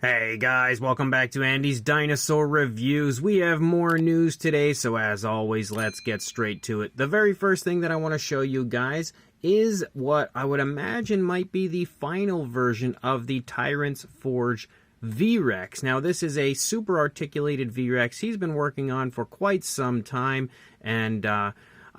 Hey guys, welcome back to Andy's Dinosaur Reviews. We have more news today, so as always, let's get straight to it. The very first thing that I want to show you guys is what I would imagine might be the final version of the Tyrants Forge V-Rex. Now, this is a super articulated V-Rex he's been working on for quite some time, and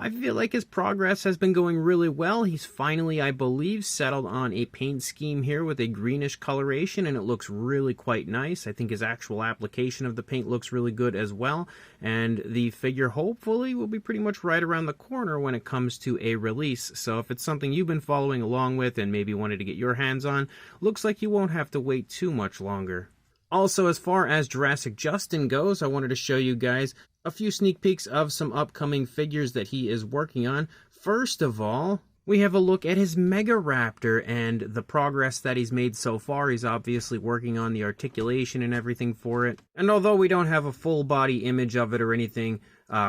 I feel like his progress has been going really well. He's finally, I believe, settled on a paint scheme here with a greenish coloration, and it looks really quite nice. I think his actual application of the paint looks really good as well, and the figure hopefully will be pretty much right around the corner when it comes to a release. So if it's something you've been following along with and maybe wanted to get your hands on, looks like you won't have to wait too much longer. Also, as far as Jurassic Justin goes, I wanted to show you guys a few sneak peeks of some upcoming figures that he is working on. First of all, we have a look at his Mega Raptor and the progress that he's made so far. He's obviously working on the articulation and everything for it. And although we don't have a full body image of it or anything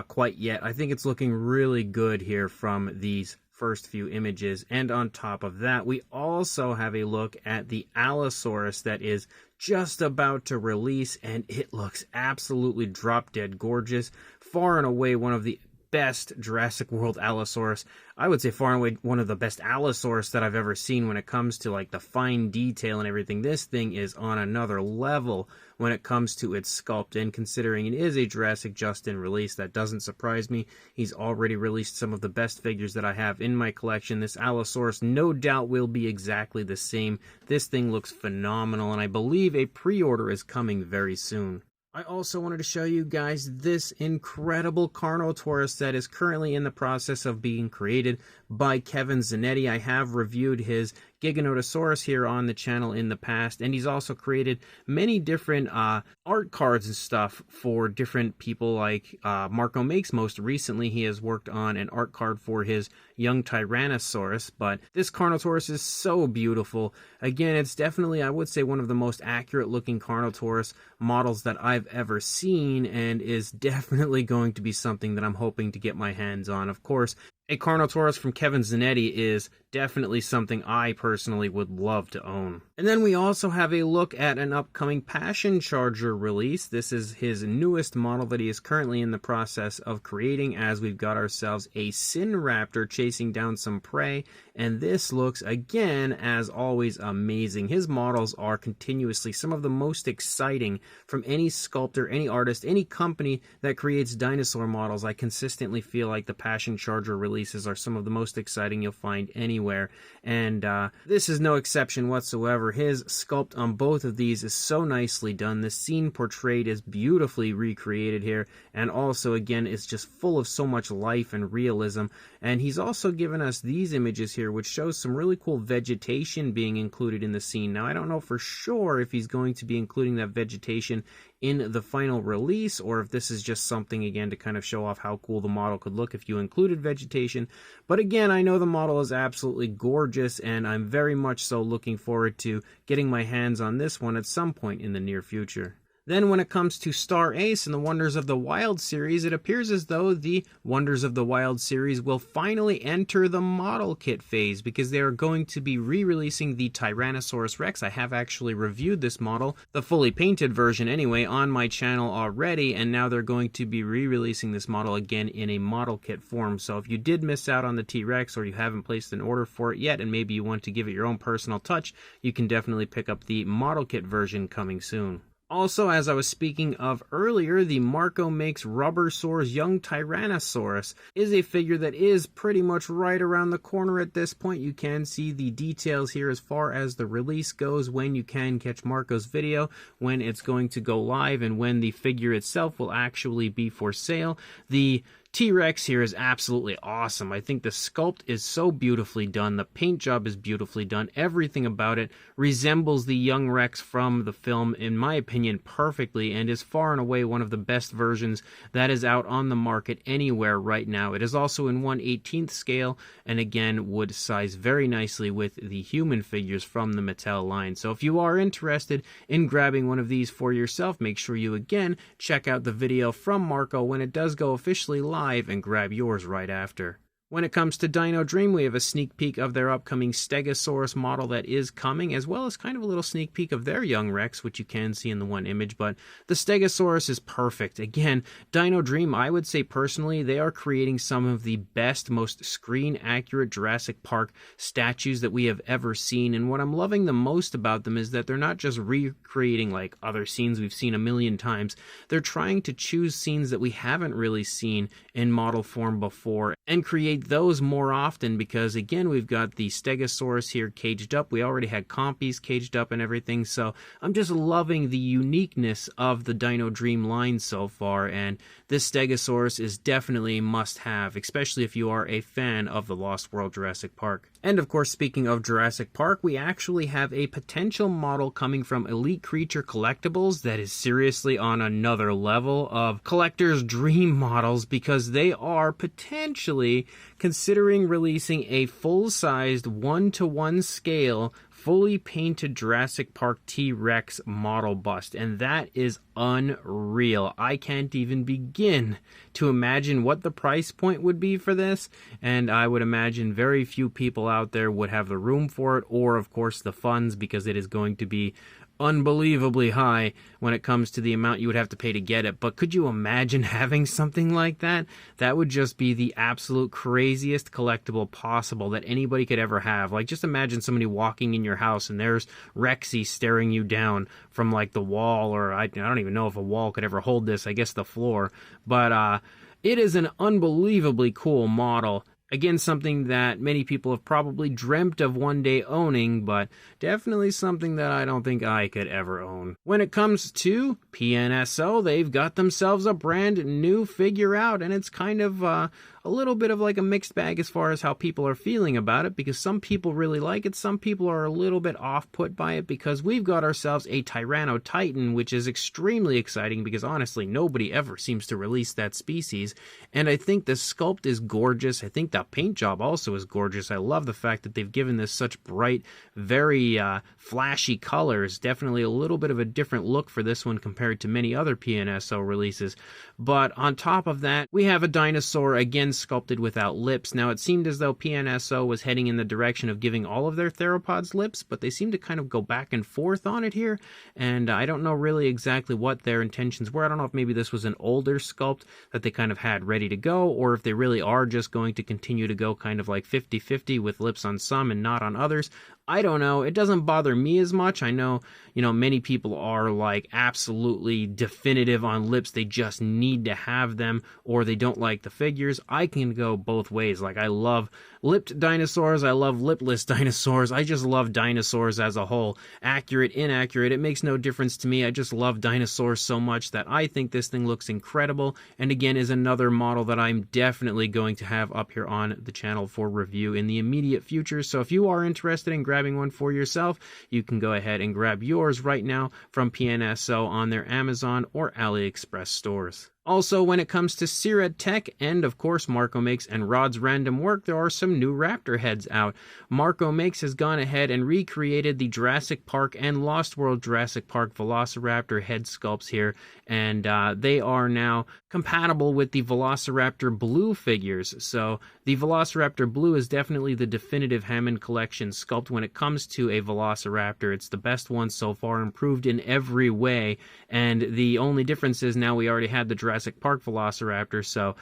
quite yet, I think it's looking really good here from these first few images. And on top of that, we also have a look at the Allosaurus that is just about to release, and it looks absolutely drop dead gorgeous. Far and away one of the best Jurassic World Allosaurus. I would say far and away one of the best Allosaurus that I've ever seen when it comes to like the fine detail and everything. This thing is on another level when it comes to its sculpt, and considering it is a Jurassic Justin release, that doesn't surprise me. He's already released some of the best figures that I have in my collection. This Allosaurus no doubt will be exactly the same. This thing looks phenomenal, and I believe a pre-order is coming very soon. I also wanted to show you guys this incredible Carnotaurus that is currently in the process of being created by Kevin Zanetti. I have reviewed his Giganotosaurus here on the channel in the past, and he's also created many different art cards and stuff for different people like Marco Makes. Most recently, he has worked on an art card for his young Tyrannosaurus, but this Carnotaurus is so beautiful. Again, it's definitely, I would say, one of the most accurate looking Carnotaurus models that I've ever seen, and is definitely going to be something that I'm hoping to get my hands on. Of course, a Carnotaurus from Kevin Zanetti is definitely something I personally would love to own. And then we also have a look at an upcoming Passion Charger release. This is his newest model that he is currently in the process of creating, as we've got ourselves a Sin Raptor chasing down some prey. And this looks, again, as always, amazing. His models are continuously some of the most exciting from any sculptor, any artist, any company that creates dinosaur models. I consistently feel like the Passion Charger releases are some of the most exciting you'll find anywhere, and this is no exception whatsoever. His sculpt on both of these is so nicely done. The scene portrayed is beautifully recreated here, and also, again, it's just full of so much life and realism. And he's also given us these images here, which shows some really cool vegetation being included in the scene. Now, I don't know for sure if he's going to be including that vegetation in the final release, or if this is just something, again, to kind of show off how cool the model could look if you included vegetation. But again, I know the model is absolutely gorgeous, and I'm very much so looking forward to getting my hands on this one at some point in the near future. Then when it comes to Star Ace and the Wonders of the Wild series, it appears as though the Wonders of the Wild series will finally enter the model kit phase, because they are going to be re-releasing the Tyrannosaurus Rex. I have actually reviewed this model, the fully painted version anyway, on my channel already, and now they're going to be re-releasing this model again in a model kit form. So if you did miss out on the T-Rex, or you haven't placed an order for it yet, and maybe you want to give it your own personal touch, you can definitely pick up the model kit version coming soon. Also, as I was speaking of earlier, the Marco Makes Rubbersaurs young Tyrannosaurus is a figure that is pretty much right around the corner at this point. You can see the details here as far as the release goes, when you can catch Marco's video, when it's going to go live, and when the figure itself will actually be for sale. The T-Rex here is absolutely awesome. I think the sculpt is so beautifully done. The paint job is beautifully done. Everything about it resembles the young Rex from the film, in my opinion, perfectly, and is far and away one of the best versions that is out on the market anywhere right now. It is also in 1/18th scale, and again would size very nicely with the human figures from the Mattel line. So if you are interested in grabbing one of these for yourself, make sure you again check out the video from Marco when it does go officially live, and grab yours right after. When it comes to Dino Dream, we have a sneak peek of their upcoming Stegosaurus model that is coming, as well as kind of a little sneak peek of their young Rex, which you can see in the one image, but the Stegosaurus is perfect. Again, Dino Dream, I would say personally, they are creating some of the best, most screen-accurate Jurassic Park statues that we have ever seen, and what I'm loving the most about them is that they're not just recreating like other scenes we've seen a million times. They're trying to choose scenes that we haven't really seen in model form before and create those more often, because again, we've got the Stegosaurus here caged up. We already had Compies caged up and everything, so I'm just loving the uniqueness of the Dino Dream line so far, and this Stegosaurus is definitely a must-have, especially if you are a fan of the Lost World Jurassic Park. And of course, speaking of Jurassic Park, we actually have a potential model coming from Elite Creature Collectibles that is seriously on another level of collector's dream models, because they are potentially considering releasing a full-sized 1-to-1 scale fully painted Jurassic Park T-Rex model bust, and that is unreal. I can't even begin to imagine what the price point would be for this, and I would imagine very few people out there would have the room for it, or of course the funds, because it is going to be unbelievably high when it comes to the amount you would have to pay to get it. But could you imagine having something like that? That would just be the absolute craziest collectible possible that anybody could ever have. Like, just imagine somebody walking in your house and there's Rexy staring you down from like the wall, or I don't even know if a wall could ever hold this, I guess the floor. But it is an unbelievably cool model. Again, something that many people have probably dreamt of one day owning, but definitely something that I don't think I could ever own. When it comes to PNSO, they've got themselves a brand new figure out, and it's kind of a little bit of like a mixed bag as far as how people are feeling about it, because some people really like it, some people are a little bit off-put by it, because we've got ourselves a Tyrannotitan, which is extremely exciting because honestly nobody ever seems to release that species, and I think the sculpt is gorgeous. I think the paint job also is gorgeous. I love the fact that they've given this such bright, very flashy colors. Definitely a little bit of a different look for this one compared to many other PNSO releases. But on top of that, we have a dinosaur, again sculpted without lips. Now, it seemed as though PNSO was heading in the direction of giving all of their theropods lips, but they seem to kind of go back and forth on it here, and I don't know really exactly what their intentions were. I don't know if maybe this was an older sculpt that they kind of had ready to go, or if they really are just going to continue to go kind of like 50-50 with lips on some and not on others. I don't know. It doesn't bother me as much. I know, many people are like absolutely definitive on lips. They just need to have them, or they don't like the figures. I can go both ways. Like, I love lipped dinosaurs. I love lipless dinosaurs. I just love dinosaurs as a whole. Accurate, inaccurate, it makes no difference to me. I just love dinosaurs so much that I think this thing looks incredible, and again is another model that I'm definitely going to have up here on the channel for review in the immediate future. So if you are interested in grabbing one for yourself, you can go ahead and grab yours right now from PNSO on their Amazon or AliExpress stores. Also, when it comes to Syrett Tech and, of course, Marco Makes and Rod's Random Work, there are some new raptor heads out. Marco Makes has gone ahead and recreated the Jurassic Park and Lost World Jurassic Park Velociraptor head sculpts here, and they are now compatible with the Velociraptor Blue figures. So the Velociraptor Blue is definitely the definitive Hammond Collection sculpt when it comes to a Velociraptor. It's the best one so far, improved in every way, and the only difference is now we already had the Jurassic Park Velociraptor, so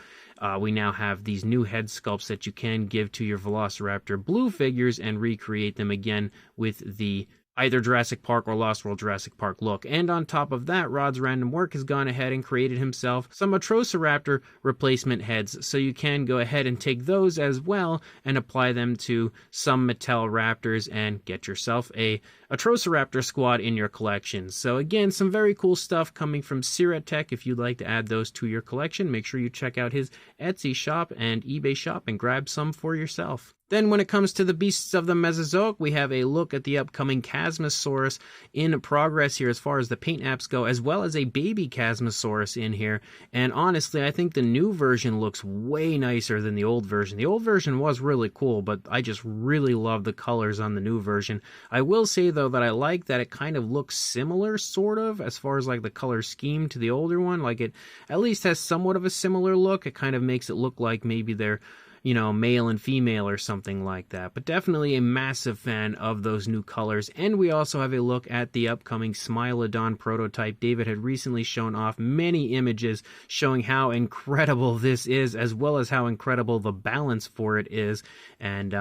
we now have these new head sculpts that you can give to your Velociraptor Blue figures and recreate them again with the either Jurassic Park or Lost World Jurassic Park look. And on top of that, Rod's Random Work has gone ahead and created himself some Atrociraptor replacement heads, so you can go ahead and take those as well and apply them to some Mattel Raptors and get yourself a Atrociraptor squad in your collection. So again, some very cool stuff coming from Syrett Tech. If you'd like to add those to your collection, make sure you check out his Etsy shop and eBay shop and grab some for yourself. Then when it comes to the beasts of the Mesozoic, we have a look at the upcoming Chasmosaurus in progress here as far as the paint apps go, as well as a baby Chasmosaurus in here. And honestly, I think the new version looks way nicer than the old version. The old version was really cool, but I just really love the colors on the new version. I will say, though, that I like that it kind of looks similar, sort of, as far as like the color scheme to the older one. Like, it at least has somewhat of a similar look. It kind of makes it look like maybe they're you know, male and female or something like that. But definitely a massive fan of those new colors. And we also have a look at the upcoming Smilodon prototype. David had recently shown off many images showing how incredible this is, as well as how incredible the balance for it is. And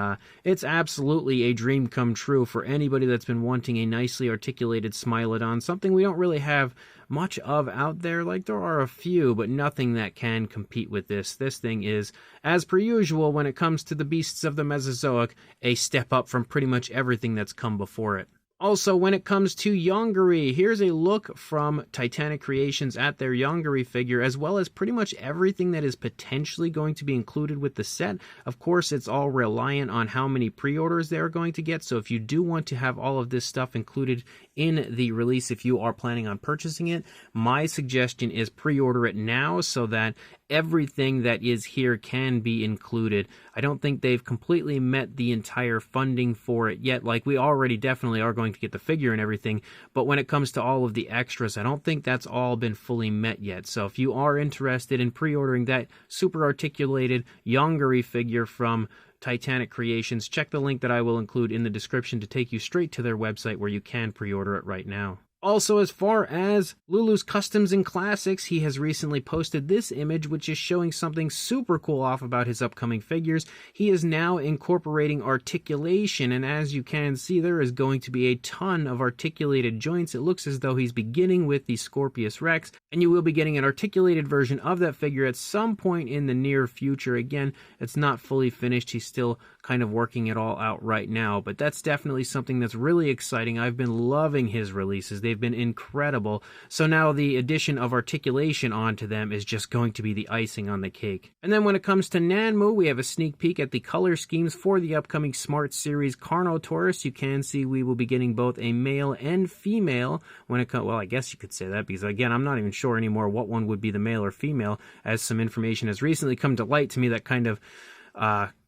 it's absolutely a dream come true for anybody that's been wanting a nicely articulated Smilodon, something we don't really have much of out there. Like, there are a few, but nothing that can compete with this. This thing is, as per usual, when it comes to the beasts of the Mesozoic, a step up from pretty much everything that's come before it. Also, when it comes to Yongari, here's a look from Titanic Creations at their Yongari figure, as well as pretty much everything that is potentially going to be included with the set. Of course, it's all reliant on how many pre-orders they're going to get, so if you do want to have all of this stuff included in the release, if you are planning on purchasing it, my suggestion is pre-order it now so that everything that is here can be included. I don't think they've completely met the entire funding for it yet. Like, we already definitely are going to get the figure and everything, but when it comes to all of the extras, I don't think that's all been fully met yet. So if you are interested in pre-ordering that super articulated Yongari figure from Titanic Creations, check the link that I will include in the description to take you straight to their website where you can pre-order it right now. Also, as far as Lulu's Customs and Classics, he has recently posted this image, which is showing something super cool off about his upcoming figures. He is now incorporating articulation, and as you can see, there is going to be a ton of articulated joints. It looks as though he's beginning with the Scorpius Rex, and you will be getting an articulated version of that figure at some point in the near future. Again, it's not fully finished. He's still kind of working it all out right now, but that's definitely something that's really exciting. I've been loving his releases. They've been incredible. So now the addition of articulation onto them is just going to be the icing on the cake. And then when it comes to Nanmu, we have a sneak peek at the color schemes for the upcoming Smart Series Carnotaurus. You can see we will be getting both a male and female when it comes, well, I guess you could say that, because again, I'm not even sure anymore what one would be the male or female, as some information has recently come to light to me that kind of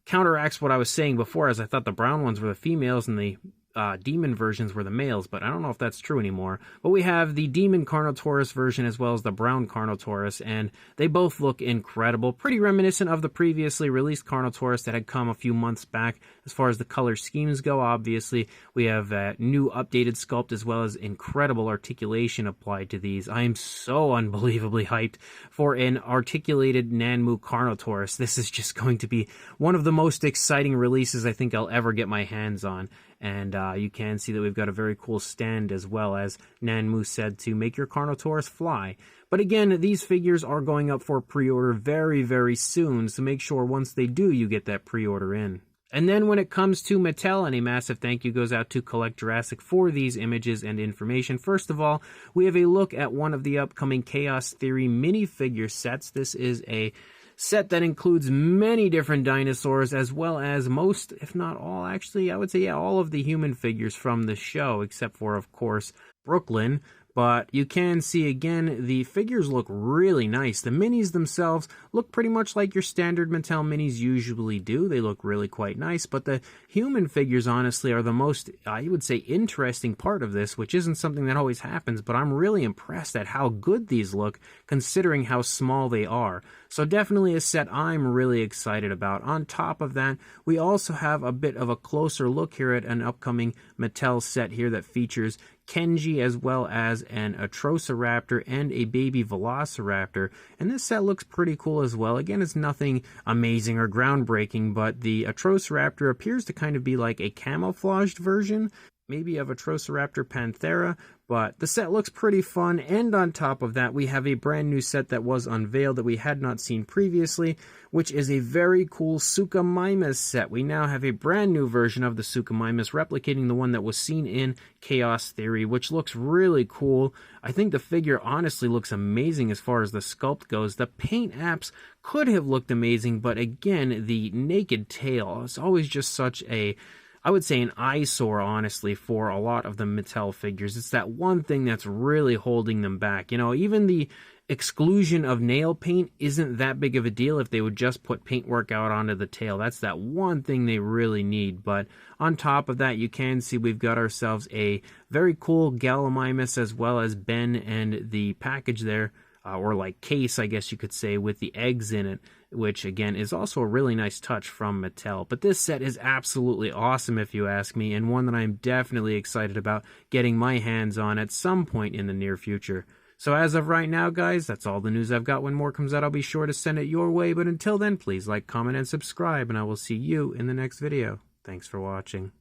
counteracts what I was saying before, as I thought the brown ones were the females and the demon versions were the males, but I don't know if that's true anymore. But we have the demon Carnotaurus version as well as the brown Carnotaurus, and they both look incredible. Pretty reminiscent of the previously released Carnotaurus that had come a few months back. As far as the color schemes go, obviously, we have a new updated sculpt as well as incredible articulation applied to these. I am so unbelievably hyped for an articulated Nanmu Carnotaurus. This is just going to be one of the most exciting releases I think I'll ever get my hands on. And you can see that we've got a very cool stand as well, as Nanmu said to make your Carnotaurus fly. But again, these figures are going up for pre-order very, very soon, so make sure once they do, you get that pre-order in. And then when it comes to Mattel, and a massive thank you goes out to Collect Jurassic for these images and information. First of all, we have a look at one of the upcoming Chaos Theory minifigure sets. This is a set that includes many different dinosaurs, as well as most, if not all, actually, I would say, yeah, all of the human figures from the show, except for, of course, Brooklyn. But you can see, again, the figures look really nice. The minis themselves look pretty much like your standard Mattel minis usually do. They look really quite nice, but the human figures, honestly, are the most, I would say, interesting part of this, which isn't something that always happens, but I'm really impressed at how good these look, considering how small they are. So definitely a set I'm really excited about. On top of that, we also have a bit of a closer look here at an upcoming Mattel set here that features Kenji as well as an Atrociraptor and a baby Velociraptor. And this set looks pretty cool as well. Again, it's nothing amazing or groundbreaking, but the Atrociraptor appears to kind of be like a camouflaged version, maybe of Atrociraptor Panthera, but the set looks pretty fun. And on top of that, we have a brand new set that was unveiled that we had not seen previously, which is a very cool Suchomimus set. We now have a brand new version of the Suchomimus, replicating the one that was seen in Chaos Theory, which looks really cool. I think the figure honestly looks amazing as far as the sculpt goes. The paint apps could have looked amazing, but again, the naked tail is always just such a, I would say, an eyesore, honestly, for a lot of the Mattel figures. It's that one thing that's really holding them back. You know, even the exclusion of nail paint isn't that big of a deal if they would just put paintwork out onto the tail. That's that one thing they really need. But on top of that, you can see we've got ourselves a very cool Gallimimus as well as Ben and the package there, or like case, I guess you could say, with the eggs in it. which again is also a really nice touch from Mattel. But this set is absolutely awesome if you ask me, and one that I'm definitely excited about getting my hands on at some point in the near future. So as of right now, guys, that's all the news I've got. When more comes out, I'll be sure to send it your way. But until then, please like, comment, and subscribe, and I will see you in the next video. Thanks for watching.